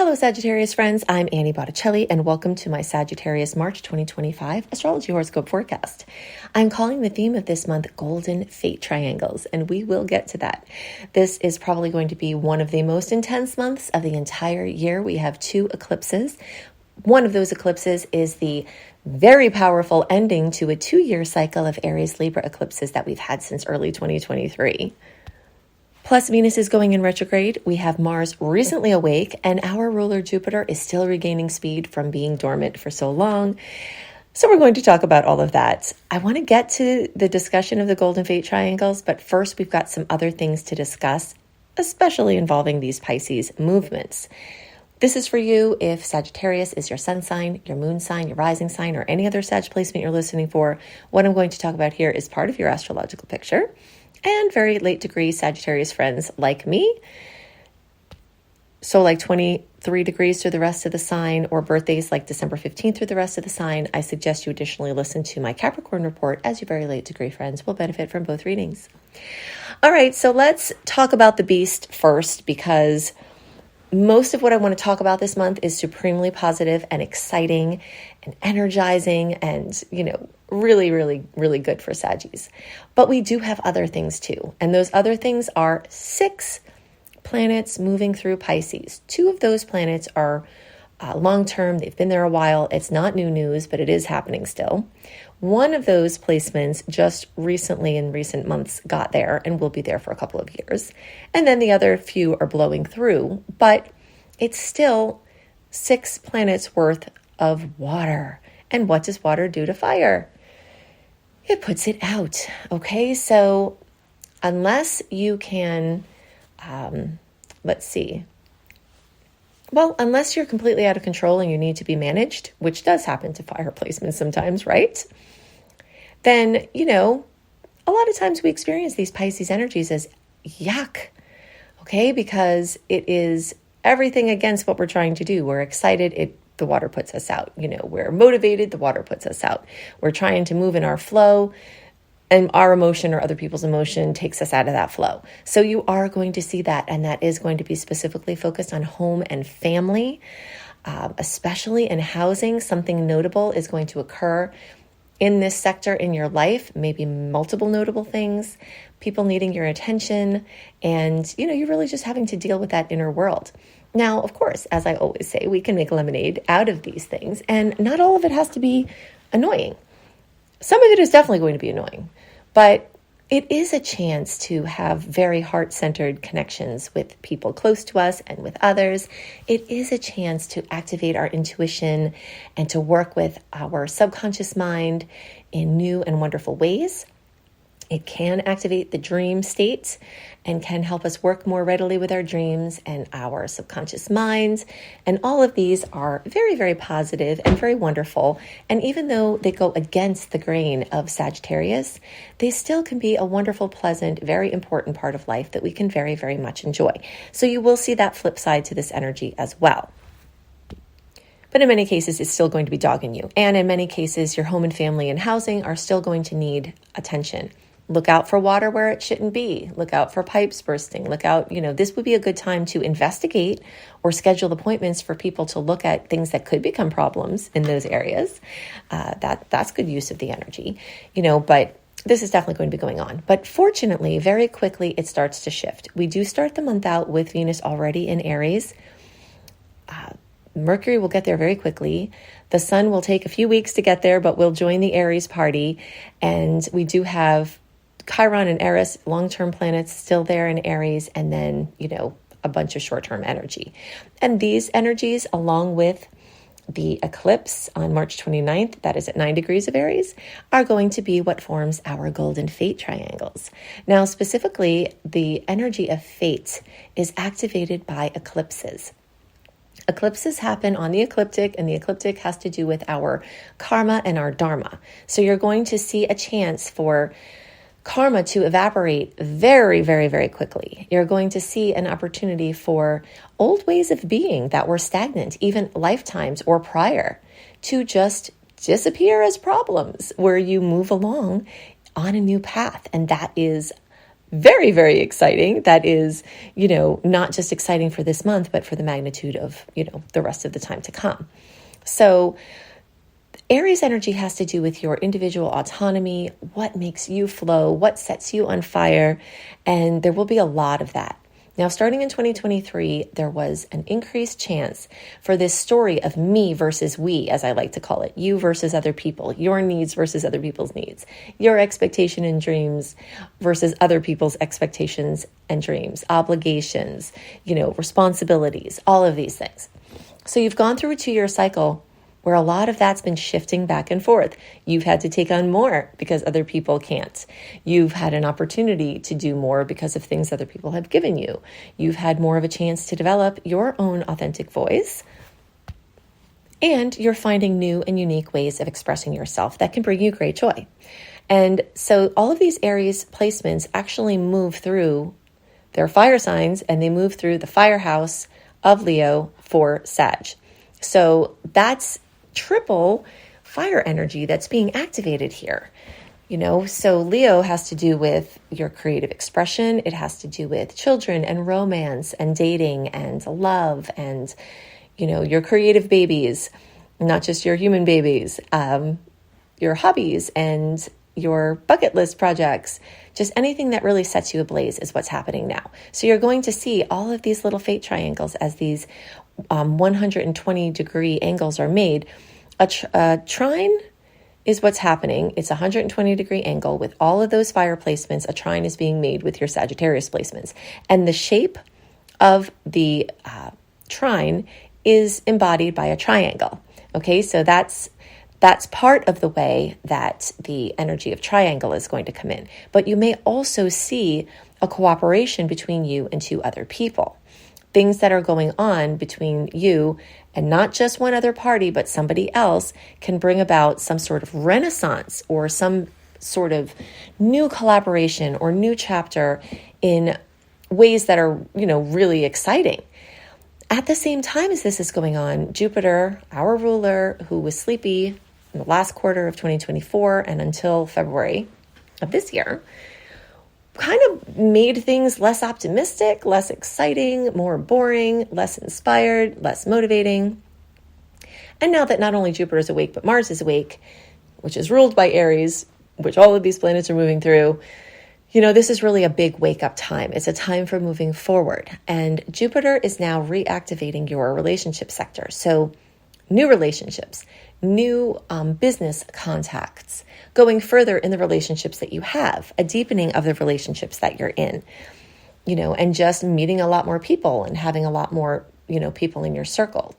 Hello, Sagittarius friends. I'm Annie Botticelli, and welcome to my Sagittarius March 2025 Astrology Horoscope Forecast. I'm calling the theme of this month Golden Fate Triangles, and we will get to that. This is probably going to be one of the most intense months of the entire year. We have two eclipses. One of those eclipses is the very powerful ending to a 2-year cycle of Aries-Libra eclipses that we've had since early 2023. Plus, Venus is going in retrograde. We have Mars recently awake, and our ruler Jupiter is still regaining speed from being dormant for so long. So we're going to talk about all of that. I want to get to the discussion of the Golden Fate Triangles, but first we've got some other things to discuss, especially involving these Pisces movements. This is for you if Sagittarius is your sun sign, your moon sign, your rising sign, or any other Sag placement you're listening for. What I'm going to talk about here is part of your astrological picture. And very late degree Sagittarius friends like me, so like 23 degrees through the rest of the sign, or birthdays like December 15th through the rest of the sign, I suggest you additionally listen to my Capricorn report, as your very late degree friends will benefit from both readings. All right, so let's talk about the beast first, because most of what I want to talk about this month is supremely positive and exciting and energizing and, really, really, really good for Saggies. But we do have other things too. And those other things are 6 planets moving through Pisces. 2 of those planets are long-term. They've been there a while. It's not new news, but it is happening still. One of those placements just recently in recent months got there and will be there for a couple of years. And then the other few are blowing through, but it's still 6 planets worth of water. And what does water do to fire? It puts it out. Okay, so unless you can, unless you're completely out of control and you need to be managed, which does happen to fire placements sometimes, right? Then, a lot of times we experience these Pisces energies as yuck, okay? Because it is everything against what we're trying to do. We're excited, the water puts us out. We're motivated, the water puts us out. We're trying to move in our flow, and our emotion or other people's emotion takes us out of that flow. So you are going to see that, and that is going to be specifically focused on home and family, especially in housing. Something notable is going to occur in this sector in your life, maybe multiple notable things, people needing your attention, and, you're really just having to deal with that inner world. Now, of course, as I always say, we can make lemonade out of these things, and not all of it has to be annoying. Some of it is definitely going to be annoying, but it is a chance to have very heart-centered connections with people close to us and with others. It is a chance to activate our intuition and to work with our subconscious mind in new and wonderful ways. It can activate the dream state and can help us work more readily with our dreams and our subconscious minds. And all of these are very, very positive and very wonderful. And even though they go against the grain of Sagittarius, they still can be a wonderful, pleasant, very important part of life that we can very, very much enjoy. So you will see that flip side to this energy as well. But in many cases, it's still going to be dogging you. And in many cases, your home and family and housing are still going to need attention. Look out for water where it shouldn't be. Look out for pipes bursting. Look out, this would be a good time to investigate or schedule appointments for people to look at things that could become problems in those areas. That's good use of the energy, but this is definitely going to be going on. But fortunately, very quickly, it starts to shift. We do start the month out with Venus already in Aries. Mercury will get there very quickly. The sun will take a few weeks to get there, but we'll join the Aries party. And we do have Chiron and Eris, long-term planets still there in Aries, and then, a bunch of short-term energy. And these energies, along with the eclipse on March 29th, that is at 9 degrees of Aries, are going to be what forms our Golden Fate Triangles. Now, specifically, the energy of fate is activated by eclipses. Eclipses happen on the ecliptic, and the ecliptic has to do with our karma and our dharma. So you're going to see a chance for karma to evaporate very, very, very quickly. You're going to see an opportunity for old ways of being that were stagnant, even lifetimes or prior, to just disappear as problems, where you move along on a new path. And that is very, very exciting. That is, not just exciting for this month, but for the magnitude of, the rest of the time to come. So Aries energy has to do with your individual autonomy, what makes you flow, what sets you on fire, and there will be a lot of that. Now, starting in 2023, there was an increased chance for this story of me versus we, as I like to call it, you versus other people, your needs versus other people's needs, your expectation and dreams versus other people's expectations and dreams, obligations, responsibilities, all of these things. So you've gone through a 2-year cycle where a lot of that's been shifting back and forth. You've had to take on more because other people can't. You've had an opportunity to do more because of things other people have given you. You've had more of a chance to develop your own authentic voice. And you're finding new and unique ways of expressing yourself that can bring you great joy. And so all of these Aries placements actually move through their fire signs, and they move through the firehouse of Leo for Sag. So that's triple fire energy that's being activated here. So Leo has to do with your creative expression. It has to do with children and romance and dating and love and, your creative babies, not just your human babies, your hobbies and your bucket list projects, just anything that really sets you ablaze is what's happening now. So you're going to see all of these little fate triangles as these 120-degree angles are made. A trine is what's happening. It's a 120-degree angle with all of those fire placements. A trine is being made with your Sagittarius placements. And the shape of the trine is embodied by a triangle. Okay, so that's part of the way that the energy of triangle is going to come in. But you may also see a cooperation between you and 2 other people. Things that are going on between you and not just one other party, but somebody else can bring about some sort of renaissance or some sort of new collaboration or new chapter in ways that are, really exciting. At the same time as this is going on, Jupiter, our ruler, who was sleepy in the last quarter of 2024 and until February of this year, kind of made things less optimistic, less exciting, more boring, less inspired, less motivating. And now that not only Jupiter is awake, but Mars is awake, which is ruled by Aries, which all of these planets are moving through, this is really a big wake-up time. It's a time for moving forward. And Jupiter is now reactivating your relationship sector. So new relationships, new business contacts, going further in the relationships that you have, a deepening of the relationships that you're in, and just meeting a lot more people and having a lot more, people in your circle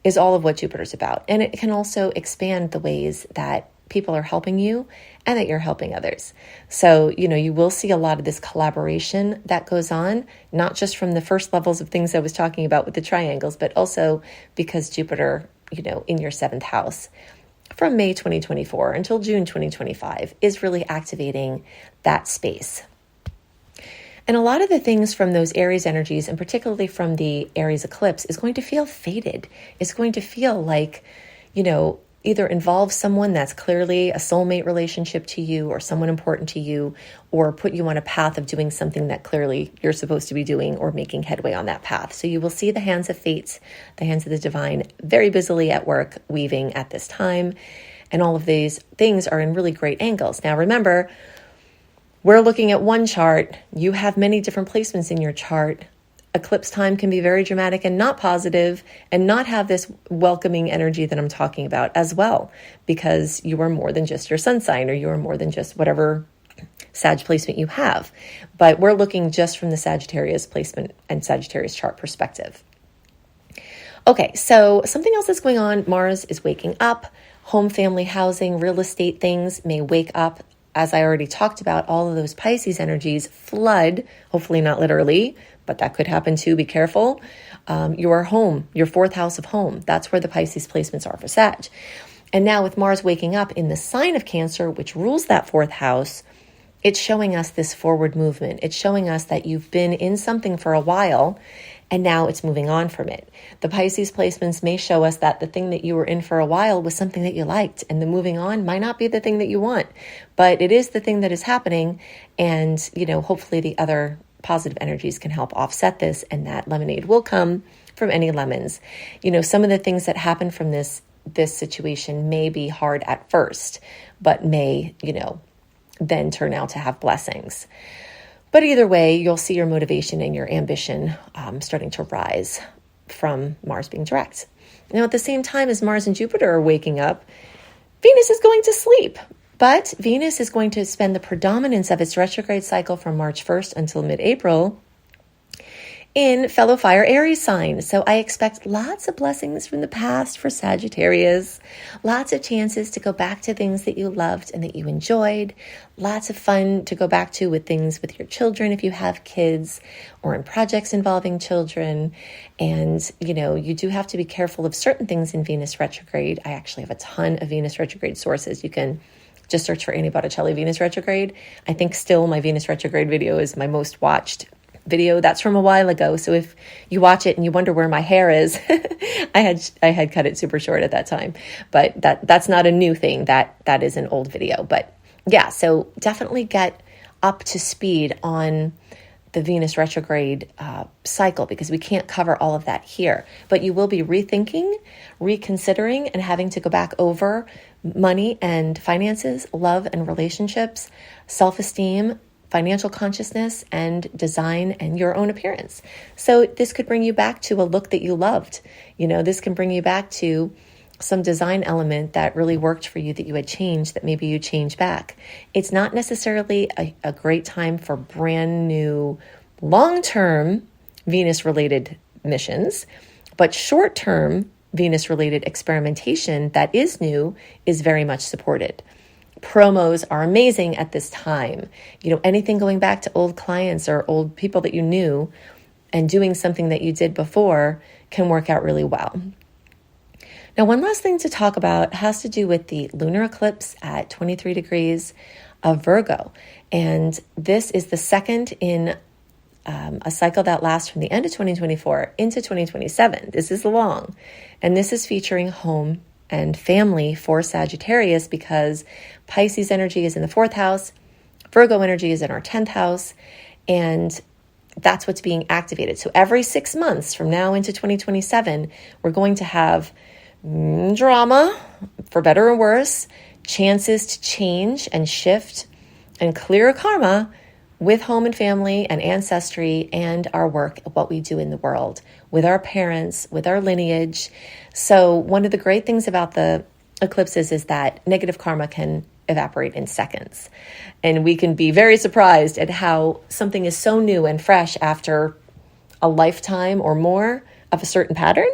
is all of what Jupiter's about. And it can also expand the ways that people are helping you and that you're helping others. So, you will see a lot of this collaboration that goes on, not just from the first levels of things I was talking about with the triangles, but also because Jupiter, in your 7th house from May 2024 until June 2025 is really activating that space. And a lot of the things from those Aries energies, and particularly from the Aries eclipse, is going to feel fated. It's going to feel like, either involve someone that's clearly a soulmate relationship to you or someone important to you, or put you on a path of doing something that clearly you're supposed to be doing or making headway on that path. So you will see the hands of fate, the hands of the divine, very busily at work weaving at this time. And all of these things are in really great angles. Now, remember, we're looking at one chart. You have many different placements in your chart. Eclipse time can be very dramatic and not positive and not have this welcoming energy that I'm talking about as well, because you are more than just your sun sign, or you are more than just whatever Sag placement you have. But we're looking just from the Sagittarius placement and Sagittarius chart perspective. Okay, so something else that's going on, Mars is waking up. Home, family, housing, real estate things may wake up. As I already talked about, all of those Pisces energies flood, hopefully not literally, but that could happen too. Be careful. Your home, your 4th house of home, that's where the Pisces placements are for Sag. And now with Mars waking up in the sign of Cancer, which rules that 4th house, it's showing us this forward movement. It's showing us that you've been in something for a while and now it's moving on from it. The Pisces placements may show us that the thing that you were in for a while was something that you liked, and the moving on might not be the thing that you want, but it is the thing that is happening. And, hopefully the other positive energies can help offset this, and that lemonade will come from any lemons. Some of the things that happen from this situation may be hard at first, but may, then turn out to have blessings. But either way, you'll see your motivation and your ambition starting to rise from Mars being direct. Now, at the same time as Mars and Jupiter are waking up, Venus is going to sleep. But Venus is going to spend the predominance of its retrograde cycle from March 1st until mid-April in fellow fire Aries sign. So I expect lots of blessings from the past for Sagittarius, lots of chances to go back to things that you loved and that you enjoyed, lots of fun to go back to with things with your children if you have kids, or in projects involving children. And, you do have to be careful of certain things in Venus retrograde. I actually have a ton of Venus retrograde sources. You can just search for Annie Botticelli Venus retrograde. I think still my Venus retrograde video is my most watched video. That's from a while ago. So if you watch it and you wonder where my hair is, I had cut it super short at that time, but that's not a new thing. That is an old video. But yeah, so definitely get up to speed on the Venus retrograde cycle, because we can't cover all of that here, but you will be rethinking, reconsidering, and having to go back over money and finances, love and relationships, self-esteem, financial consciousness, and design, and your own appearance. So this could bring you back to a look that you loved. This can bring you back to some design element that really worked for you that you had changed, that maybe you change back. It's not necessarily a great time for brand new long-term Venus-related missions, but short-term Venus-related experimentation that is new is very much supported. Promos are amazing at this time. Anything going back to old clients or old people that you knew and doing something that you did before can work out really well. Now, one last thing to talk about has to do with the lunar eclipse at 23 degrees of Virgo. And this is the second in a cycle that lasts from the end of 2024 into 2027. This is long. And this is featuring home and family for Sagittarius, because Pisces energy is in the 4th house, Virgo energy is in our 10th house, and that's what's being activated. So every 6 months from now into 2027, we're going to have drama, for better or worse, chances to change and shift and clear karma with home and family and ancestry and our work, what we do in the world, with our parents, with our lineage. So one of the great things about the eclipses is that negative karma can evaporate in seconds. And we can be very surprised at how something is so new and fresh after a lifetime or more of a certain pattern.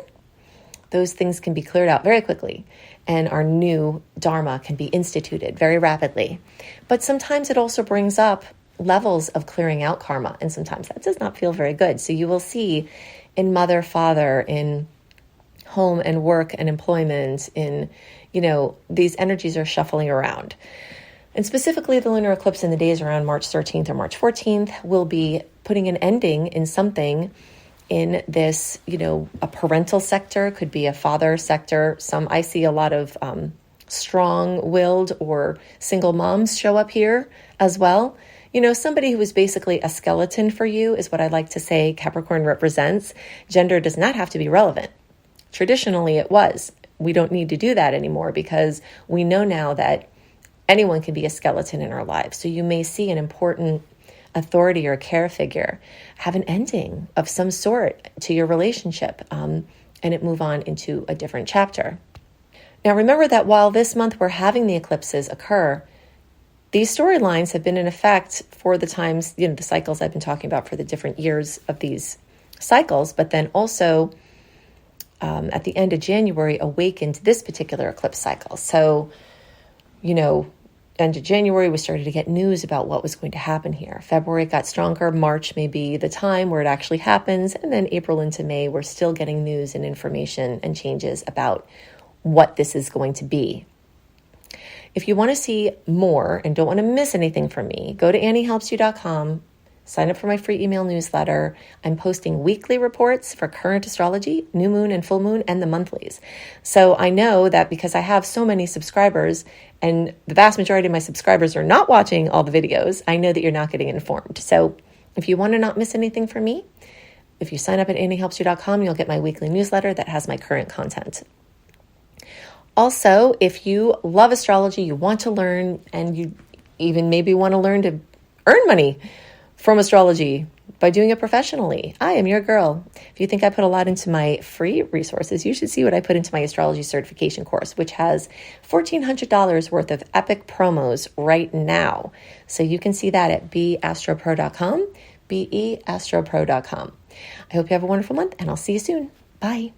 Those things can be cleared out very quickly, and our new dharma can be instituted very rapidly. But sometimes it also brings up levels of clearing out karma, and sometimes that does not feel very good. So you will see in mother, father, in home and work and employment, in, these energies are shuffling around. And specifically the lunar eclipse in the days around March 13th or March 14th will be putting an ending in something in this, a parental sector, could be a father sector. I see a lot of strong-willed or single moms show up here as well. Somebody who is basically a skeleton for you is what I like to say Capricorn represents. Gender does not have to be relevant. Traditionally, it was. We don't need to do that anymore, because we know now that anyone can be a skeleton in our lives. So you may see an important authority or care figure have an ending of some sort to your relationship, and it move on into a different chapter. Now, remember that while this month we're having the eclipses occur, these storylines have been in effect for the times, the cycles I've been talking about for the different years of these cycles, but then also at the end of January awakened this particular eclipse cycle. So, end of January, we started to get news about what was going to happen here. February it got stronger. March may be the time where it actually happens. And then April into May, we're still getting news and information and changes about what this is going to be. If you want to see more and don't want to miss anything from me, go to anniehelpsyou.com, Sign up for my free email newsletter. I'm posting weekly reports for current astrology, new moon and full moon, and the monthlies. So I know that because I have so many subscribers and the vast majority of my subscribers are not watching all the videos, I know that you're not getting informed. So if you want to not miss anything from me, if you sign up at anyhelpsyou.com, you'll get my weekly newsletter that has my current content. Also, if you love astrology, you want to learn, and you even maybe want to learn to earn money from astrology by doing it professionally, I am your girl. If you think I put a lot into my free resources, you should see what I put into my astrology certification course, which has $1,400 worth of epic promos right now. So you can see that at beastropro.com, beastropro.com. I hope you have a wonderful month, and I'll see you soon. Bye.